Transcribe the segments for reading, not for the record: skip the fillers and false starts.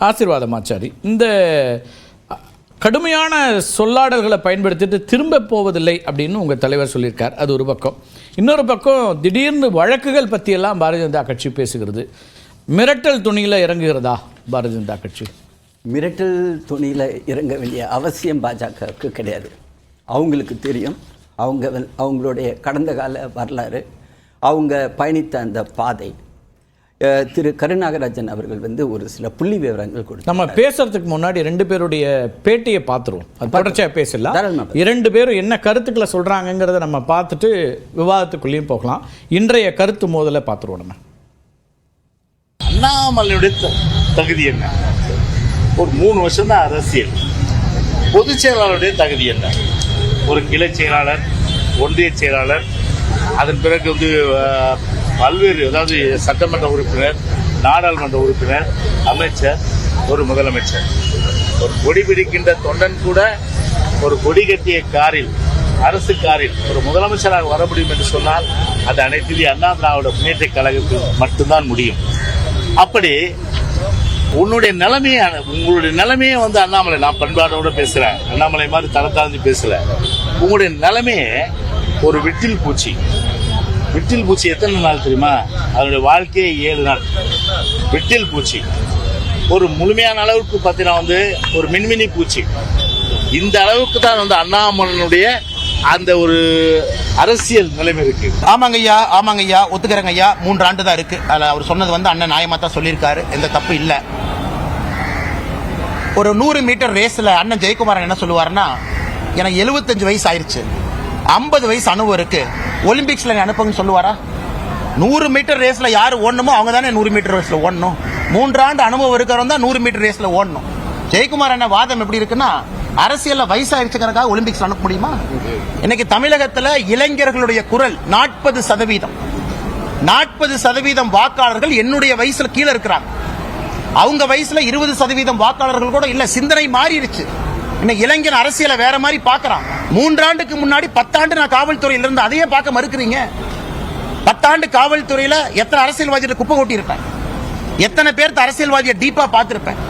ஆசீர்வாதமாச்சாரி, இந்த கடுமையான சொல்லாடல்களை பயன்படுத்திட்டு திரும்ப போவதில்லை அப்படின்னு உங்கள் தலைவர் சொல்லியிருக்கார். அது ஒரு பக்கம். இன்னொரு பக்கம் திடீர்னு வழக்குகள் பற்றியெல்லாம் பாரதிய ஜனதா கட்சி பேசுகிறது. மிரட்டல் துணியில் இறங்குகிறதா பாரதிய ஜனதா கட்சி? மிரட்டல் துணியில் இறங்க வேண்டிய அவசியம் பாஜகவுக்கு கிடையாது. அவங்களுக்கு தெரியும் அவங்களுடைய கடந்த கால வரலாறு, அவங்க பயணித்த அந்த பாதை. திரு கருநாகராஜன் அவர்கள் ஒரு சில புள்ளி விவரங்கள் கொடுத்து நம்ம பேசுறதுக்கு முன்னாடி 2 பேருடைய பேட்டியை பார்த்துருவோம். அது தொடர்ச்சியாக பேசலாம். 2 பேரும் என்ன கருத்துக்களை சொல்றாங்கிறத நம்ம பார்த்துட்டு விவாதத்துக்குள்ளேயும் போகலாம். இன்றைய கருத்து மோதலை பார்த்துருவோம். நம்ம அண்ணாமலையுடைய தகுதி என்ன? ஒரு 3 வருஷம் தான் அரசியல். பொதுச் செயலாளருடைய தகுதி என்ன? ஒரு கிளை செயலாளர், ஒன்றிய செயலாளர், அதன் பிறகு பல்வேறு, அதாவது சட்டமன்ற உறுப்பினர், நாடாளுமன்ற உறுப்பினர், அமைச்சர், ஒரு முதலமைச்சர். ஒரு கொடி பிடிக்கின்ற தொண்டன் கூட ஒரு கொடி கட்டிய காரில், அரசு காரில் ஒரு முதலமைச்சராக வர முடியும் என்று சொன்னால் அது அனைத்து இந்திய அண்ணா திராவிட முன்னேற்ற கழகத்தில் மட்டும்தான் முடியும். அப்படி உங்களுடைய நிலைமையே அண்ணாமலை, நான் பண்பாடோட பேசுறேன், அண்ணாமலை மாதிரி தரத்தாழ்ந்து பேசல. உங்களுடைய நிலைமையே ஒரு விட்டில் பூச்சி. விட்டில் பூச்சி எத்தனை நாள் தெரியுமா? அதனுடைய வாழ்க்கையே 7 நாள். விட்டில் பூச்சி ஒரு முழுமையான அளவுக்கு பார்த்தீங்கன்னா ஒரு மின்மினி பூச்சி. இந்த அளவுக்கு தான் அண்ணாமலையினுடைய அந்த ஒரு அரசியல் நிலைமை இருக்கு. ஆமாங்க ஐயா, ஒத்துக்கிறேங்க ஐயா. 3 ஆண்டு தான் இருக்கு. அவர் சொன்னது அண்ணன் நியாயமா தான் சொல்லியிருக்காரு, எந்த தப்பு இல்லை. ஒரு 100 மீட்டர் ரேஸ்ல அண்ணன் ஜெயக்குமாரன் என்ன சொல்லுவாருன்னா, எனக்கு 75 வயசு ஆயிருச்சு, 50 வயசு அனுபவம் இருக்கு, ஒலிம்பிக்ஸ்ல அனுப்புங்கன்னு சொல்லுவாரா? 100 மீட்டர் ரேஸ்ல யாரு ஓடணுமோ அவங்க தானே 100 மீட்டர் ரேஸ்ல ஓடணும். 3 ஆண்டு அனுபவம் இருக்கிறவங்க தான் 100 மீட்டர் ரேஸ்ல ஓடணும். ஜெயக்குமார் அண்ணன் வாதம் எப்படி இருக்குன்னா, அரசியல்ல வயசாயிருச்சுக்கிறதுக்காக ஒலிம்பிக்ஸ் அனுப்ப முடியுமா? இன்னைக்கு தமிழகத்துல இளைஞர்களுடைய குரல் 40% வாக்காளர்கள் என்னுடைய வயசுல கீழே இருக்கிறாங்க. அவங்க வயசுல 20% வாக்காளர்கள் கூட இல்ல. சிந்தனை மாறிடுச்சு. இன்னைக்கு இளைஞன் அரசியலை வேற மாதிரி பாக்குறான். 3 ஆண்டுக்கு முன்னாடி 10 ஆண்டு நான் காவல்துறையில இருந்து அதையே பார்க்க மறுக்கிறீங்க. 10 ஆண்டு காவல்துறையில எத்தனை அரசியல்வாதிகளை குப்பை கொட்டி இருப்பேன், எத்தனை பேர் அரசியல்வாதியை டீப்பா பார்த்திருப்பேன்,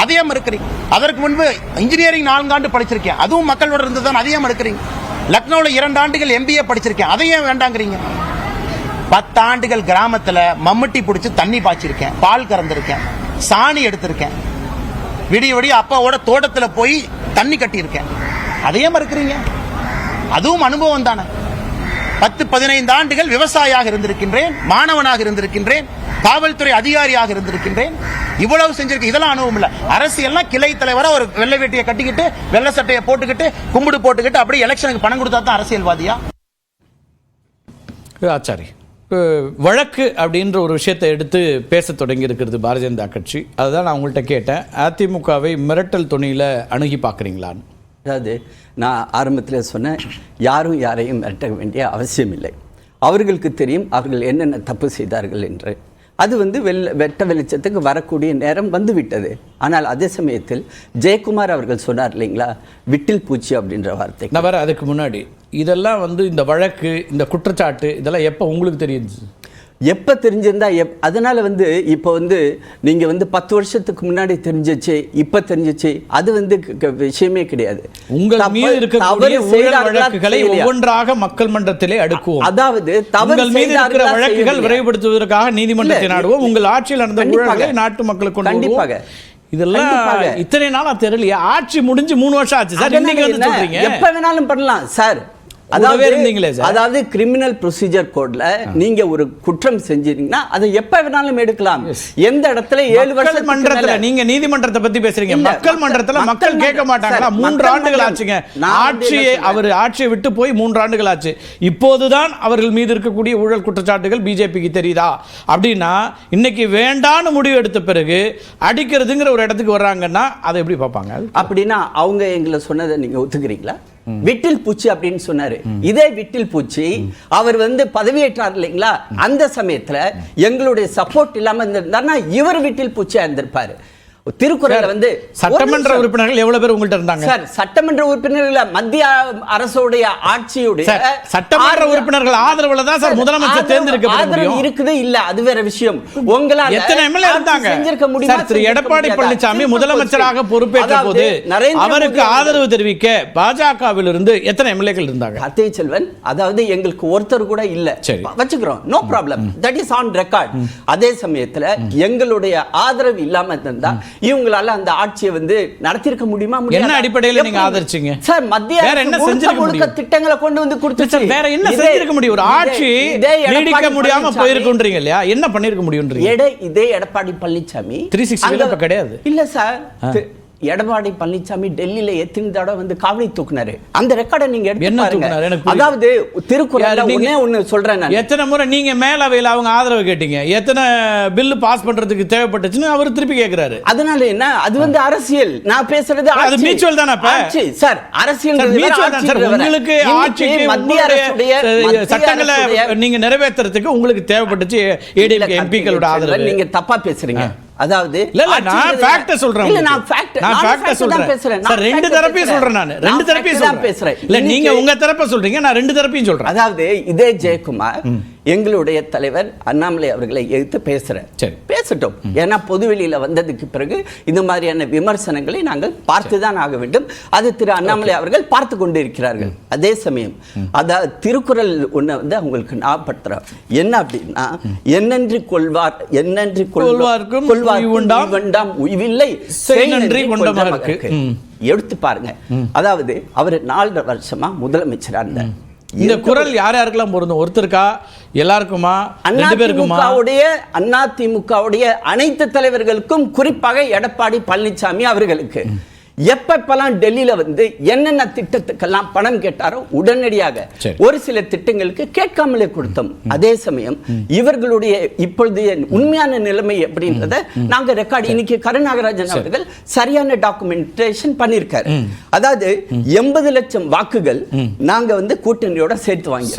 அதையே மறுக்கிறீங்க. அதற்கு முன்பு இன்ஜினியரிங் 4 ஆண்டு படிச்சிருக்கேன், அதுவும் மக்களோட இருந்ததுதான், அதையே மறுக்கிறீங்க. லக்னோல 2 ஆண்டுகள் MBA படிச்சிருக்கேன், அதையே வேண்டாங்கிறீங்க. 10 ஆண்டுகள் கிராமத்துல மம்முட்டி பிடிச்சி தண்ணி பாய்ச்சிருக்கேன், பால் கறந்திருக்கேன், சாணி எடுத்திருக்கேன், விடிய அப்பாவோட தோட்டத்துல போய் தண்ணி கட்டி இருக்கேன், அதையே மறுக்கிறீங்க. அதுவும் அனுபவம் தானே. 10-15 ஆண்டுகள் விவசாயியாக இருந்திருக்கின்றேன், மாணவனாக இருந்திருக்கின்றேன், காவல்துறை அதிகாரியாக இருந்திருக்கின்றேன். இவ்வளவு செஞ்சிருக்க, இதெல்லாம் அனுபவம் இல்ல. அரசியல்னா கிளை தலைவரா ஒரு வெள்ளை வேட்டியை கட்டிக்கிட்டு வெள்ளை சட்டையை போட்டுக்கிட்டு கும்பிடு போட்டுக்கிட்டு அப்படியே எலெக்ஷனுக்கு பணம் கொடுத்தா தான் அரசியல்வாதியா? ஆச்சாரி, வழக்கு அப்படின்ற ஒரு விஷயத்தை எடுத்து பேச தொடங்கி இருக்கிறது பாரதிய ஜனதா கட்சி. அதுதான் நான் உங்கள்கிட்ட கேட்டேன். அதிமுகவை மிரட்டல் துணியில் அணுகி பார்க்குறீங்களான்னு. அதாவது நான் ஆரம்பத்தில் சொன்னேன், யாரும் யாரையும் மிரட்ட வேண்டிய அவசியம் இல்லை. அவர்களுக்கு தெரியும் அவர்கள் என்னென்ன தப்பு செய்தார்கள் என்று. அது வெட்ட வெளிச்சத்துக்கு வரக்கூடிய நேரம் வந்துவிட்டது. ஆனால் அதே சமயத்தில் ஜெயக்குமார் அவர்கள் சொன்னார் இல்லைங்களா, விட்டில் பூச்சி அப்படின்ற வார்த்தை. நான் வேற அதுக்கு முன்னாடி இதெல்லாம் இந்த வழக்கு, இந்த குற்றச்சாட்டு இதெல்லாம் எப்போ உங்களுக்கு தெரியுது? எப்போ தெரிஞ்சிருந்தா அதனால இப்போ நீங்கள் 10 வருஷத்துக்கு முன்னாடி தெரிஞ்சிச்சு, இப்போ தெரிஞ்சிச்சு, அது விஷயமே கிடையாது. உங்கள் மீது இருக்கக்கூடிய ஊழல் வழக்குகளை ஒவ்வொன்றாக மக்கள் மன்றத்திலே அடுக்குவோம். அதாவது தவறு மீது இருக்கிற வழக்குகள் விரைவுபடுத்துவதற்காக நீதிமன்றத்தை நாடுவோம். உங்கள் ஆட்சியில் நடந்த ஊழல்களை நாட்டு மக்களுக்கு கண்டிப்பாக. இதெல்லாம் இத்தனை நாளா தெரியலையா? ஆட்சி முடிஞ்சு 3 வருஷம் ஆச்சு சார். இன்னைக்கு சொல்றீங்க எப்ப வேணாலும் பண்ணலாம் சார். அதாவது கிரிமினல் ப்ரொசீஜர் கோட்ல நீங்க ஒரு குற்றம் செஞ்சீங்கன்னா அதை எப்ப வேணாலும் எடுக்கலாம். எந்த இடத்துல 7 வருஷம் மன்றத்துல, நீங்க நீதிமன்றத்தை பத்தி பேசுறீங்க, மக்கள் மன்றத்துல மக்கள் கேட்க மாட்டாங்களா? 3 ஆண்டுகள் ஆச்சுங்க ஆட்சியை விட்டு போய் 3 ஆண்டுகள் ஆச்சு. இப்போதுதான் அவர்கள் மீது இருக்கக்கூடிய ஊழல் குற்றச்சாட்டுகள் பிஜேபிக்கு தெரியுதா? அப்படின்னா இன்னைக்கு வேண்டான்னு முடிவு எடுத்த பிறகு அடிக்கிறதுங்கிற ஒரு இடத்துக்கு வர்றாங்கன்னா அதை எப்படி பார்ப்பாங்க? அப்படின்னா அவங்க எங்களை சொன்னதை நீங்க ஒத்துக்கிறீங்களா? விட்டில் பூச்சி அப்படின்னு சொன்னாரு. இதே விட்டில் பூச்சி அவர் பதவியேற்றார் இல்லைங்களா, அந்த சமயத்துல எங்களுடைய சப்போர்ட் இல்லாம இருந்திருந்தாருன்னா இவர் விட்டில் பூச்சியா இருந்திருப்பாரு. திருக்குறள் வந்து சட்டமன்ற உறுப்பினர்கள் எவ்வளவு பேர் உங்கள்ட்ட இருந்தாங்க சார்? சட்டமன்ற உறுப்பினர்கள் மத்திய அரசுடைய ஆட்சியுடைய சட்டமன்ற உறுப்பினர்கள் ஆதரவுல தான் சார் முதலமைச்சர் தேர்ந்தெடுக்கப்பட முடியும். இருக்குது இல்ல, அது வேற விஷயம். உங்களால எத்தனை எம்எல்ஏ இருந்தாங்க செஞ்சிருக்க முடியுமா? திரு எடப்பாடி பழனிசாமி முதலமைச்சராக பொறுப்பேற்ற போது அவருக்கு ஆதரவு தெரிவிக்க பாஜகவிலிருந்து எத்தனை எம்எல்ஏக்கள் இருந்தாங்க? கார்த்திகை செல்வன், அதாவது எங்களுக்கு ஒருத்தர் கூட இல்ல, வச்சுக்கிறோம், no problem, that is on record. அதே சமயத்துல எங்களுடைய ஆதரவு இல்லாம இருந்தா இவங்களால அந்த ஆட்சியை வந்து நடத்திருக்க முடியுமா? என்ன அடிப்படையில் நீங்க ஆதரிச்சீங்க சார்? மத்திய அரசு திட்டங்களை கொண்டு வந்து கொடுத்து வேற என்ன செஞ்சிருக்க முடியும்? ஒரு ஆட்சி நீடிக்க முடியாம போயிருக்குன்றீங்க இல்லையா? என்ன பண்ணிருக்க முடியும்ன்றீங்க? இதே எடப்பாடி பழனிசாமி 360 கிடையாது இல்ல சார். எடப்பாடி பழனிசாமி டெல்லியில எத்தனை தடவை வந்து காவடி தூக்குனாரு, அந்த ரெக்கார்டை நீங்க எடுத்து பாருங்க. அதாவது திருக்குறள்ல ஒண்ணு சொல்றேன் நான். எத்தனை முறை நீங்க மேலவையில் அவங்க ஆதரவு கேட்டீங்க? எத்தனை பில் பாஸ் பண்றதுக்கு தேவைப்பட்டுச்சுன்னு அவர் திருப்பி கேக்குறாரு. அதனால என்ன? அது வந்து அரசியல். நான் பேசுறது அது மியூச்சுவல் தானே சார். அரசியல் உங்களுக்கு ஆட்சிக்கு மத்திய அரசுடைய சட்டங்களை நீங்க நிறைவேற்றுறதுக்கு உங்களுக்கு தேவைப்பட்டுச்சு ஏடிஎம்கே எம்பிக்களோட ஆதரவு. நீங்க தப்பா பேசுறீங்க. அதாவது நான் ஃபேக்ட் சொல்றேன். இல்ல நான் ஃபேக்ட் சொல்றேன். சார் ரெண்டு தரப்பையும் சொல்றேன். நான் ரெண்டு தரப்பையும் பேசுறேன். இல்ல நீங்க உங்க தரப்பை சொல்றீங்க, நான் ரெண்டு தரப்பையும் சொல்றேன். அதாவது இதே ஜெயக்குமார் எங்களுடைய தலைவர் அண்ணாமலை அவர்களை எதிர்த்து பேசட்டும். ஏன்னா பொதுவெளியில வந்ததுக்கு பிறகு இந்த மாதிரியான விமர்சனங்களை நாங்கள் பார்த்துதான் ஆக வேண்டும். அது திரு அண்ணாமலை அவர்கள் பார்த்து கொண்டு இருக்கிறார்கள். அதே சமயம் அதாவது திருக்குறள் ஒண்ணு வந்து அவங்களுக்கு ஞாபகப்படுத்துறோம். என்ன அப்படின்னா, என்னென்று கொள்வார் என்னென்று கொள்வார்க்கும் வேண்டாம் உய்வில்லை நன்றி கொண்டவருக்கு. எடுத்து பாருங்க. அதாவது அவர் 4 வருஷமா முதலமைச்சரா இருந்தார். இந்த குரல் யார் யாருக்கெல்லாம் பொருந்தும்? ஒருத்தருக்கா, எல்லாருக்குமா, ரெண்டு பேருக்குமா? அதிமுகவுடைய அனைத்து தலைவர்களுக்கும், குறிப்பாக எடப்பாடி பழனிசாமி அவர்களுக்கு எப்பெல்லாம் டெல்லியில வந்து என்னென்ன திட்டத்துக்கெல்லாம் பணம் கேட்டாரோ உடனடியாக ஒரு சில திட்டங்களுக்கு கேட்காமலே கொடுத்தோம். அதே சமயம் இவர்களுடைய இப்பொழுதைய உண்மையான நிலைமை எப்படின்றத நாங்க ரெக்கார்ட் இன்னைக்கு கருநாகராஜன் அவர்கள் சரியான டாக்குமெண்டேஷன் பண்ணியிருக்காரு. அதாவது 80 லட்சம் வாக்குகள் நாங்க வந்து கூட்டணியோட சேர்த்து வாங்கி.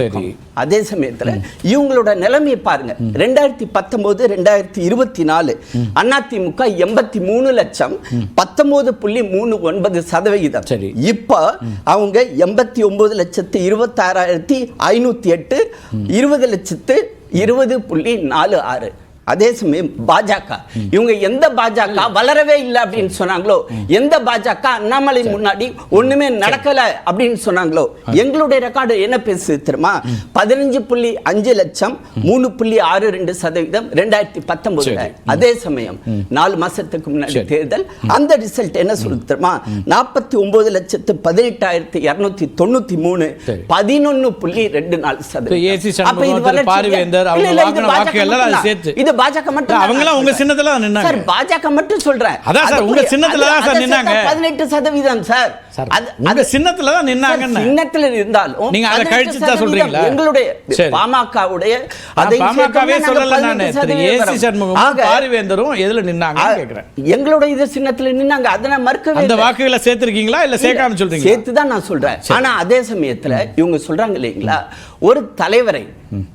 அதே சமயத்துல இவங்களோட நிலைமையை பாருங்க. 2019 2024 அதிமுக 83 லட்சம் 19.39%. இப்ப அவங்க 89,26,508 20 லட்சத்து 20.46. அதே சமயம் பாஜக, இவங்க எந்த பாஜக வளரவே இல்லை அப்படின்னு சொன்னாங்களோ, எந்த பாஜக அண்ணாமலை முன்னாடி ஒண்ணுமே நடக்கல அப்படின்னு சொன்னாங்களோ, எங்களுடைய ரெக்கார்டு என்ன பேசுது தெரியுமா? 15.5 லட்சம் 3.62% 2019. அதே சமயம் 4 மாசத்துக்கு முன்னாடி தேர்தல், அந்த ரிசல்ட் என்ன சொல்லுது தெரியுமா? 49,18,293 11.24%. இது பாஜக மட்டும். அவங்கலாம் உங்க சின்னத்துல தான் நின்னாங்க சார். பாஜக மட்டும் சொல்றேன். அதான் சார் உங்க சின்னத்துல தான் சார் நின்னாங்க. 18% சார். உங்க சின்னத்துல தான் நின்னாங்க. சின்னத்துல இருந்தாலும் நீங்க அத கழிச்சு தான் சொல்றீங்களா? எங்களுடைய பாமகவுடைய அதை பாமகவே சொல்லல. நான் ஏசி சண்முகம் பாரிவேந்தரும் எதுல நின்னாங்கன்னு கேக்குறேன். எங்களுடைய இது சின்னத்துல நின்னாங்க. அத நான் மறுக்கவே. அந்த வாக்குகளை சேர்த்திருக்கீங்களா இல்ல சேர்க்காம சொல்றீங்களா? சேர்த்து தான் நான் சொல்றேன். ஆனா அதே சமயத்துல இவங்க சொல்றாங்க இல்லீங்களா, ஒரு தலைவரை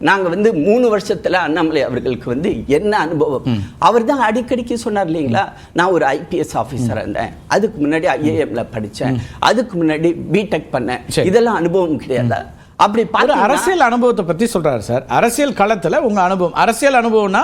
நாங்க வந்து 3 வருஷத்துல அண்ணாமலை அவர்களுக்கு வந்து என்ன அனுபவம்? அவர் தான் அடிக்கடிக்கு சொன்னார் இல்லீங்களா, நான் ஒரு ஐபிஎஸ் ஆபீசரா இருந்தேன், அதுக்கு முன்னாடி ஐஏஎம்ல படிச்சேன், அதுக்கு முன்னாடி பிடெக் பண்ணேன், இதெல்லாம் அனுபவம் கிடையாதா? அப்படி அரசியல் அனுபவத்தை பத்தி சொல்றாரு சார். அரசியல் களத்துல உங்க அனுபவம், அரசியல் அனுபவம்னா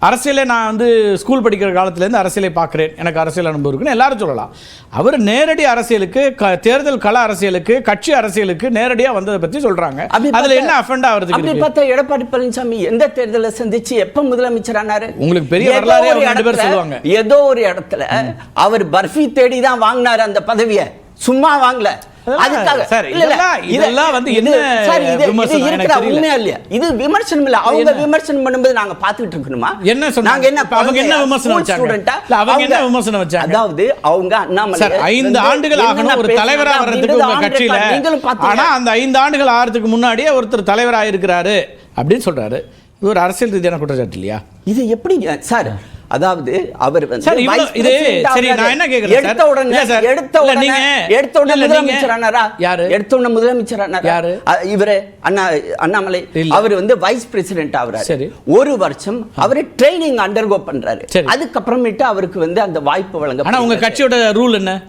அரசியலை நான் வந்து ஸ்கூல் படிக்கிற காலத்துல இருந்து அரசியலை பார்க்கிறேன், எனக்கு அரசியல் அனுபவம் இருக்குன்னு எல்லாரும் சொல்லலாம். அவர் நேரடி அரசியலுக்கு, தேர்தல் கள அரசியலுக்கு, கட்சி அரசியலுக்கு நேரடியா வந்ததை பத்தி சொல்றாங்க. அதுல என்ன அஃபெண்ட் ஆவறதுக்கு? அப்படி பார்த்தா எடப்பாடி பழனிசாமி எந்த தேர்தலை சந்திச்சு எப்ப முதலமைச்சர் ஆனாரு? உங்களுக்கு பெரிய வரலாறே ரெண்டு பேர் சொல்லுவாங்க. ஏதோ ஒரு இடத்துல அவர் பர்ஃபி தேடி தான் வாங்கினாரு அந்த பதவியை, சும்மா வாங்கல. இது விமர்சனம் இல்ல. அவங்க விமர்சனம் பண்ணும்போது நாங்க பாத்துக்கிட்டு இருக்கணுமா? என்ன சொன்னாங்க? அவங்க என்ன விமர்சனம் வச்சாங்க? அவங்க என்ன விமர்சனம் வச்சாங்க? அதாவது அவங்க அண்ணாமலை 5 ஆண்டுகள் ஆகணும் ஒரு தலைவரா வர்றதுக்கு உங்க கட்சியில. ஆனா அந்த 5 ஆண்டுகள் ஆகிறதுக்கு முன்னாடியே ஒருத்தர் தலைவராக இருக்கிறாரு அப்படின்னு சொல்றாரு. இது ஒரு அரசியல் ரீதியான குற்றச்சாட்டு இல்லையா? இது எப்படி சார்? அதாவது அவர் வந்து சார், இவ்வளவு- vice இது president சரி, ஆகுறாரு. நான் என்ன கேக்குறேன் சார்? எடுத்த உடனே இல்ல சார், எடுத்த இல்ல உடனே இல்ல முதலமைச்சர் ஆனாரா? யாரு? எடுத்த உடனே முதலமைச்சர் ஆனாரா? யாரு? இவரே அண்ணாமலை. இல்ல. அவர் வந்து வைஸ் பிரசிடென்ட் ஆகுறாரு. சரி. ஒரு வருஷம் அவர் ட்ரைனிங் அண்டர்கோ பண்றாரு. சரி. அதுக்கப்புறமேட்டு அவருக்கு வந்து அந்த வாய்ப்பு வழங்க. ஆனா உங்க கட்சியோட ரூல் என்ன?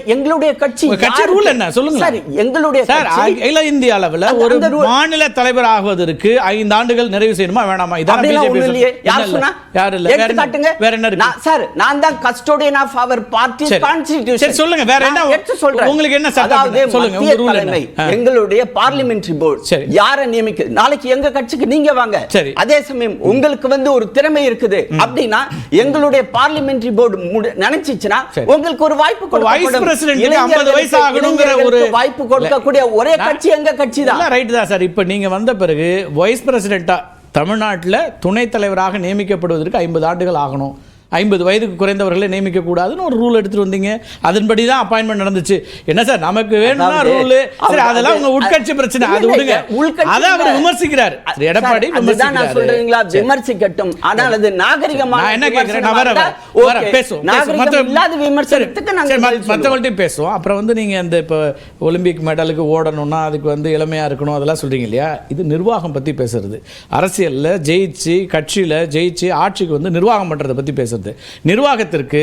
எங்களுடைய கட்சி உங்க கட்சி யாருக்கு? ரூல் என்ன சொல்லுங்க சார், எங்களுடைய சார், கட்சி அகில இந்திய அளவுல அந்த- ஒரு அந்த rule- மாநில தலைவர் ஆகுவதற்கு 5 ஆண்டுகள் நிறைவு செய்யணுமா வேணாமா? இதான் அப்படிலாம் ஒண்ணும் இல்லையே. யார் சொன்னா? யார் இல்ல? வேற எடுத்து என்ன? காட்டுங்க. வேற என்ன இருக்கு? சார், நான் தான் custodian of our party's சரி. constitution. சரி, சொல்லுங்க. வேற என்ன? நான் எடுத்து சொல்றேன். உங்களுக்கு என்ன சட்டம்? அதாவது சொல்லுங்க. மத்திய உங்க rule என்ன? தலைமை, எங்களுடைய பார்லிமெண்டரி போர்டு சரி. யாரை நியமிக்குது? நாளைக்கு எங்க கட்சிக்கு நீங்க வாங்க. சரி. அதே சமயம் உங்களுக்கு வந்து ஒரு திறமை இருக்குது அப்படின்னா எங்களுடைய பார்லிமெண்டரி போர்டு நினைச்சிச்சுன்னா சரி. உங்களுக்கு ஒரு வாய்ப்பு வைஸ் கொடுக்கப்படும். பிரசிடென்ட்க்கு 50 வயசு ஆகணுங்கிற ஒரு வாய்ப்பு கொடுக்கக்கூடிய ஒரே கட்சி எங்க கட்சி தான். ரைட் தான் சார். இப்ப நீங்க வந்த பிறகு வைஸ் பிரசிடென்ட்டா தமிழ்நாட்டுல துணைத் தலைவராக நியமிக்கப்படுவதற்கு 50 ஆண்டுகள் ஆகணும், 50 வயதுக்கு குறைந்தவர்களை நியமிக்க கூடாதுன்னு ஒரு ரூல் எடுத்துட்டு வந்தீங்க. அதன்படி தான் அப்பாயின்மெண்ட் நடந்துச்சு. என்ன சார், நமக்கு வேணும்னா அதாவது, ரூல். சரி, அதெல்லாம் உங்க உட்கட்சி பிரச்சனை, அது இல்ல, விடுங்க. உள்கட்சி அத அவர் விமர்சிக்கிறார். சரி, எடப்பாடி அதுதான் நான் சொல்றீங்களா, விமர்சிக்கிறாரு. விமர்சிக்கட்டும். ஆனால் அது நாகரிகமான நான் என்ன கேக்குறேன், நான் விமர்சனமா வர இருந்தா, பேசுவோம். okay. நாகரிகம் இல்லாத விமர்சனத்துக்கு நாங்க பதில் சொல்லுவோம். மற்றவங்கள்ட்டையும் பேசுவோம். அப்புறம் வந்து நீங்க இந்த இப்போ ஒலிம்பிக் மெடலுக்கு ஓடணும்னா அதுக்கு வந்து இளமையா இருக்கணும் அதெல்லாம் சொல்றீங்க இல்லையா? இது நிர்வாகம் பத்தி பேசுறது. அரசியல்ல ஜெயிச்சு, கட்சியில ஜெயிச்சு ஆட்சிக்கு வந்து நிர்வாகம் பண்றதை பத்தி பேசுறது. நிர்வாகத்திற்கு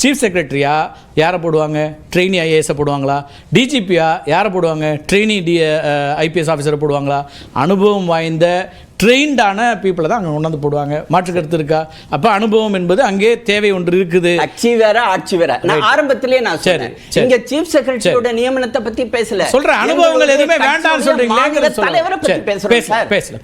சீஃப் செக்ரட்டரியா யாரை போடுவாங்க? ட்ரெயினி ஐஏஎஸ் போடுவாங்களா? டிஜிபியா யாரை போடுவாங்க? ட்ரெயினி ஐபிஎஸ் ஆஃபீஸரை போடுவாங்களா? அனுபவம் வாய்ந்த ட்ரெயின்டான பீப்புளை தான் அங்கே கொண்டாந்து போடுவாங்க. மாற்று கருத்து இருக்கா? அப்போ அனுபவம் என்பது அங்கே தேவை ஒன்று இருக்குது. கட்சி வேற, ஆட்சி வேற. நான் ஆரம்பத்திலே நான் சொன்னேன், இங்க சீஃப் செக்ரட்டரியோட நியமனத்தை பத்தி பேசல. சொல்ற அனுபவங்கள் எதுவுமே வேண்டாம்னு சொல்றீங்களா? தலைவரை பத்தி பேசுறேன் சார். பேசல